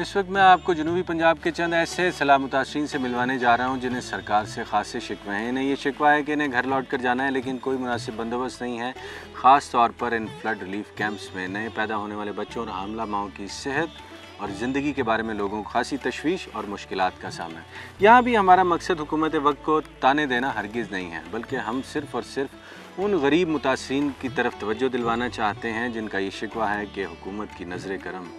इस वक्त मैं आपको जनूबी पंजाब के चंद ऐसे सैलाब मुतासरीन से मिलवाने जा रहा हूँ जिन्हें सरकार से खासे शिकवे हैं। इन्हें ये शिकवा है कि इन्हें घर लौट कर जाना है, लेकिन कोई मुनासिब बंदोबस्त नहीं है। ख़ास तौर पर इन फ्लड रिलीफ कैंप्स में नए पैदा होने वाले बच्चों और हामला माओं की सेहत और ज़िंदगी के बारे में लोगों को खासी तशवीश और मुश्किलात का सामना है। यहाँ भी हमारा मकसद हुकूमत वक्त को ताने देना हरगिज़ नहीं है, बल्कि हम सिर्फ़ और सिर्फ उन गरीब मुतासरीन की तरफ तवज्जो दिलवाना चाहते हैं जिनका ये शिकवा है कि हुकूमत की नज़र करम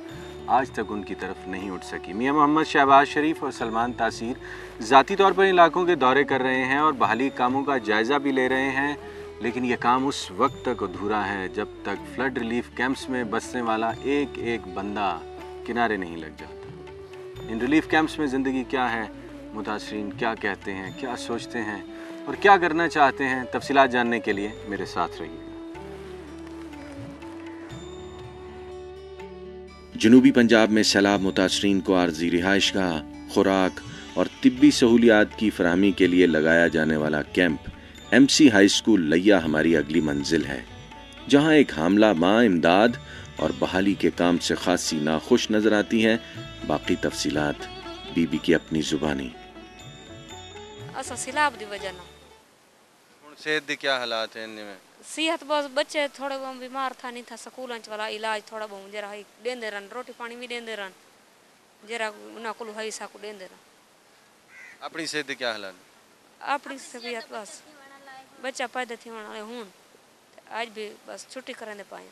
आज तक उनकी तरफ नहीं उठ सकी। मियाँ मोहम्मद शहबाज शरीफ और सलमान तासीर ज़ाती तौर पर इलाकों के दौरे कर रहे हैं और बहाली कामों का जायज़ा भी ले रहे हैं, लेकिन ये काम उस वक्त तक अधूरा है जब तक फ्लड रिलीफ कैंप्स में बसने वाला एक एक बंदा किनारे नहीं लग जाता। इन रिलीफ कैंप्स में ज़िंदगी क्या है, मुतासरीन क्या कहते हैं, क्या सोचते हैं और क्या करना चाहते हैं, तफसीलात जानने के लिए मेरे साथ रहिए। जनूबी पंजाब में सैलाब मुतासरीन को आर्जी रिहाइशगाह, खुराक और तिब्बी सहूलियात की फराहमी के लिए लगाया जाने वाला कैंप MC हाई स्कूल लैया हमारी अगली मंजिल है, जहां एक हामला माँ इमदाद और बहाली के काम से खासी नाखुश नजर आती है। बाकी तफसीलात बीबी की अपनी जुबानी। सैलाब दी वजह ना सेहत दे क्या हालात हैं इनमें? सेहत बस बच्चे थोड़े बहुत बीमार था, नहीं था स्कूल वाला इलाज थोड़ा बहुत जरा देंदे रहन, रोटी पानी भी देंदे रहन, जरा उन्हें कुल है साकू देंदे रहन। अपनी सेहत दे क्या हालात? अपनी सेहत बस बच्चा पैदा थी वाले हूं आज भी बस छुट्टी करने पाए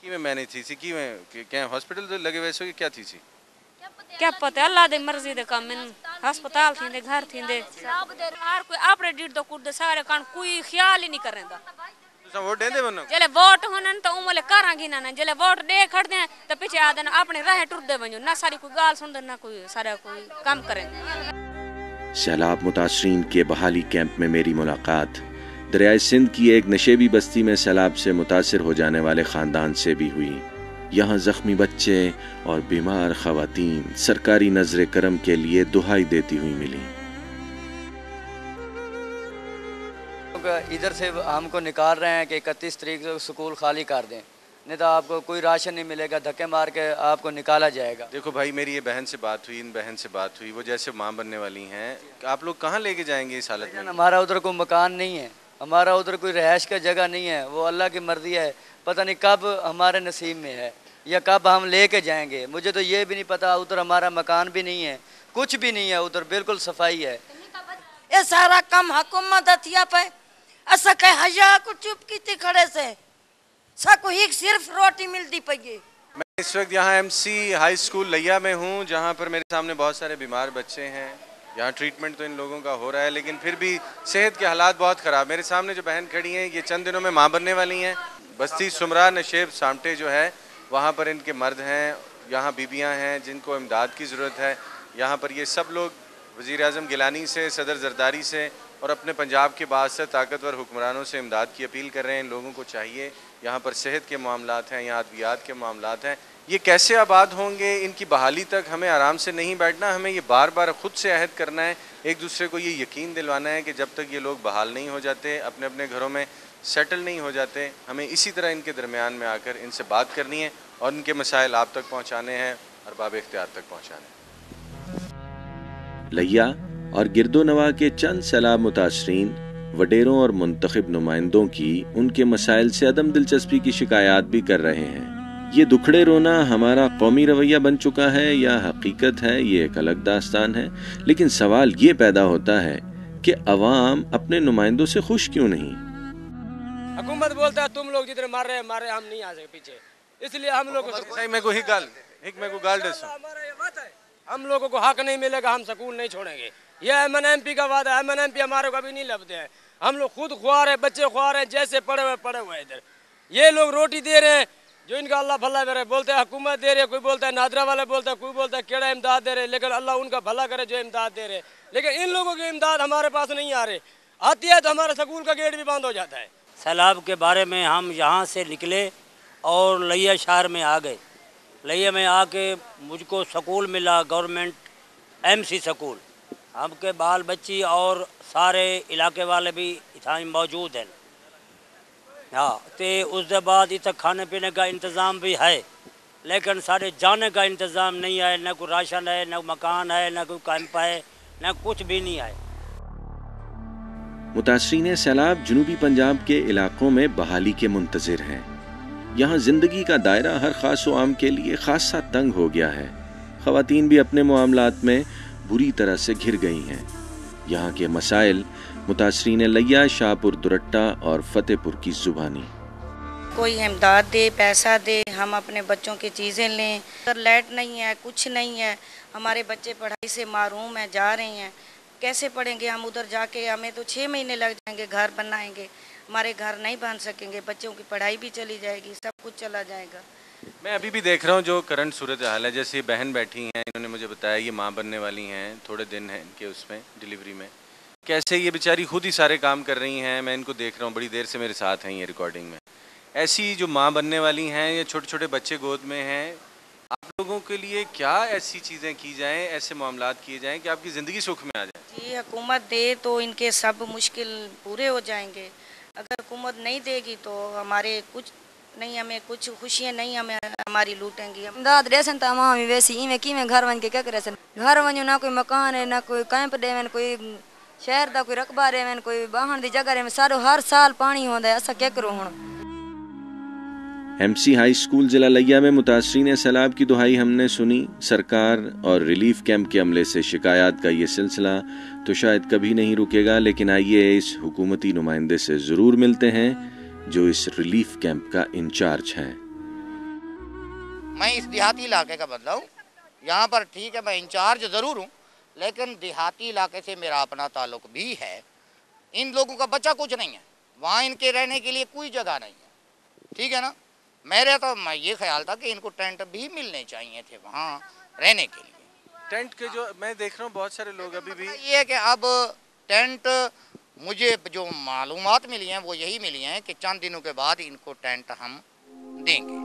की में मैंने थी सी की में क्या हॉस्पिटल तो लगे वैसे क्या थी सी क्या पता अल्लाह दे मर्जी दे काम में अस्पताल थी दे घर थी दे हर कोई आपरे डीड तो कुछ सारे कान कोई ख्याल ही नहीं करने तो वोट देंदे बनो जले वोट होनन तो उमले करांगी ना जले वोट दे खड़ दे तो पीछे आदन अपने राह टुर दे बनो ना सारी कोई गाल सुन दे ना कोई सारा कोई काम करे। सैलाब मुतासरीन के बहाली कैंप में मेरी मुलाकात दरियाए सिंध की एक नशेबी बस्ती में सैलाब से मुतासिर हो जाने वाले खानदान से भी हुई। यहाँ जख्मी बच्चे और बीमार खवातीन सरकारी नजर करम के लिए दुहाई देती हुई मिली। इधर से हमको निकाल रहे हैं कि 31 तारीख को स्कूल खाली कर दें, नहीं तो आपको कोई राशन नहीं मिलेगा, धक्के मार के आपको निकाला जाएगा। देखो भाई, मेरी ये बहन से बात हुई, इन बहन से बात हुई, वो जैसे माँ बनने वाली हैं, आप लोग कहाँ लेके जाएंगे इस हालत में? हमारा उधर कोई मकान नहीं है, हमारा उधर कोई रहायश का जगह नहीं है, वो अल्लाह की मर्जी है, पता नहीं कब हमारे नसीब में है या कब हम लेके जाएंगे। मुझे तो ये भी नहीं पता, उधर हमारा मकान भी नहीं है, कुछ भी नहीं है, उधर बिल्कुल सफाई है। ये सारा काम हुकूमत अथिया पे ऐसा कह हया को चुप की खड़े से सबको ही सिर्फ रोटी मिलती पई। मैं इस वक्त यहाँ MC हाई स्कूल लैया में हूँ, जहाँ पर मेरे सामने बहुत सारे बीमार बच्चे हैं। यहाँ ट्रीटमेंट तो इन लोगों का हो रहा है, लेकिन फिर भी सेहत के हालात बहुत ख़राब। मेरे सामने जो बहन खड़ी हैं, ये चंद दिनों में माँ बनने वाली हैं। बस्ती सुमरा नशेब सामटे जो है, वहाँ पर इनके मर्द हैं, यहाँ बीबियाँ हैं जिनको इमदाद की ज़रूरत है। यहाँ पर ये सब लोग वज़ीर-ए-आज़म गिलानी से, सदर जरदारी से और अपने पंजाब के बाद से ताकतवर हुक्मरानों से इमदाद की अपील कर रहे हैं। इन लोगों को चाहिए, यहाँ पर सेहत के मामलात हैं, यहाँ अद्वियात के मामलात हैं, ये कैसे आबाद होंगे? इनकी बहाली तक हमें आराम से नहीं बैठना, हमें ये बार बार ख़ुद से अहद करना है, एक दूसरे को ये यकीन दिलवाना है कि जब तक ये लोग बहाल नहीं हो जाते, अपने अपने घरों में सेटल नहीं हो जाते, हमें इसी तरह इनके दरमियान में आकर इनसे बात करनी है और इनके मसाइल आप तक पहुँचाने हैं और बाब इख्तियार तक पहुँचाने हैं। लैया और गिरदो नवा के चंद सैलाब मुतासरीन वडेरों और मुंतखब नुमाइंदों की उनके मसाइल से अदम दिलचस्पी की शिकायत भी कर रहे हैं। ये दुखड़े रोना हमारा कौमी रवैया बन चुका है या हकीकत है, ये एक अलग दास्तान है, लेकिन सवाल ये पैदा होता है कि अवाम अपने नुमाइंदों से खुश क्यों नहीं? हुकूमत बोलता है तुम लोग जितने मार रहे हम नहीं आ सके पीछे, इसलिए हम लोग हम लोगों को हक नहीं मिलेगा, हम स्कूल नहीं छोड़ेंगे। ये MNMP का वादा है, MNMP हमारे को अभी नहीं लभते हैं। हम लोग खुद ख्वार है, बच्चे ख्वार हैं, जैसे पड़े हुए इधर। ये लोग रोटी दे रहे हैं जो इनका अल्लाह भला करे, बोलते हैं हुकूमत दे रही है, कोई बोलता है नादरा वाले बोलता है, कोई बोलता है केड़ा इमदाद दे रहे, लेकिन अल्लाह उनका भला करे जो इमदाद दे रहे। लेकिन इन लोगों की इमदाद हमारे पास नहीं आ रही, आती है तो हमारे स्कूल का गेट भी बंद हो जाता है। सैलाब के बारे में हम यहाँ से निकले और लैया शहर में आ गए। लैया में आके मुझको स्कूल मिला, गवर्नमेंट MC स्कूल। हमके बाल बच्ची और सारे इलाके वाले भी इतना मौजूद हैं। हाँ, तो उसके बाद इतना खाने पीने का इंतज़ाम भी है। लेकिन सारे जाने का इंतज़ाम नहीं है, न कोई राशन है, न मकान है, न कोई कैंप है, न कुछ भी नहीं है। मुतासरीन सैलाब जनूबी पंजाब के इलाकों में बहाली के मुंतज़िर हैं। यहाँ ज़िंदगी का दायरा हर ख़ास व आम के लिए ख़ासा तंग हो गया है। ख़वातीन भी अपने मामलात में बुरी तरह से घिर गई हैं। यहाँ के मसाइल मुतासरीन लिया, शाहपुर दुरट्टा और फतेहपुर की ज़ुबानी। कोई इमदाद दे, पैसा दे, हम अपने बच्चों की चीज़ें लें। अगर लाइट नहीं है, कुछ नहीं है, हमारे बच्चे पढ़ाई से महरूम हैं, जा रहे हैं, कैसे पढ़ेंगे हम उधर जाके? हमें तो 6 महीने लग जाएंगे, घर बनाएंगे, हमारे घर नहीं बन सकेंगे, बच्चों की पढ़ाई भी चली जाएगी, सब कुछ चला जाएगा। मैं अभी भी देख रहा हूँ जो करंट सूरत हाल है, जैसे बहन बैठी हैं, इन्होंने मुझे बताया ये माँ बनने वाली हैं, थोड़े दिन हैं इनके उसमें डिलीवरी में, कैसे ये बेचारी खुद ही सारे काम कर रही हैं। मैं इनको देख रहा हूँ, बड़ी देर से मेरे साथ हैं ये रिकॉर्डिंग में। ऐसी जो माँ बनने वाली हैं, ये छोटे छोटे बच्चे गोद में हैं, आप लोगों के लिए क्या ऐसी चीज़ें की जाएं, ऐसे मामलात किए जाएं कि आपकी ज़िंदगी सुख में आ जाए? जी, हुकूमत दे तो इनके सब मुश्किल पूरे हो जाएंगे। अगर हुकूमत नहीं देगी तो हमारे कुछ नहीं, हमें कुछ खुशियाँ नहीं हमें हमारी लूटेंगी। दाद रेसन तो हम वैसे ही में की में घर वन के क्या करे घर वन ना कोई मकान है, ना कोई कैंप दे, कोई शहर का कोई रकबा रहे, कोई बाहन की जगह रहे, सारो हर साल पानी होता है, असा क्या करो हुण। MC हाई स्कूल जिला लिया में मुतासरीन सैलाब की दुहाई हमने सुनी। सरकार और रिलीफ कैंप के अमले से शिकायत का ये सिलसिला तो शायद कभी नहीं रुकेगा, लेकिन आइए इस हुकूमती नुमाइंदे से ज़रूर मिलते हैं जो इस रिलीफ कैंप का इंचार्ज है। मैं इस देहाती इलाके का बंदा हूँ, यहाँ पर ठीक है मैं इंचार्ज ज़रूर हूँ, लेकिन देहाती इलाके से मेरा अपना ताल्लुक भी है। इन लोगों का बच्चा कुछ नहीं है, वहाँ इनके रहने के लिए कोई जगह नहीं है, ठीक है ना। मेरे तो मैं ये ख्याल था कि इनको टेंट भी मिलने चाहिए थे वहाँ रहने के लिए। टेंट के जो मैं देख रहा हूँ बहुत सारे लोग अभी भी ये है कि अब टेंट, मुझे जो मालूमात मिली हैं वो यही मिली हैं कि चंद दिनों के बाद इनको टेंट हम देंगे।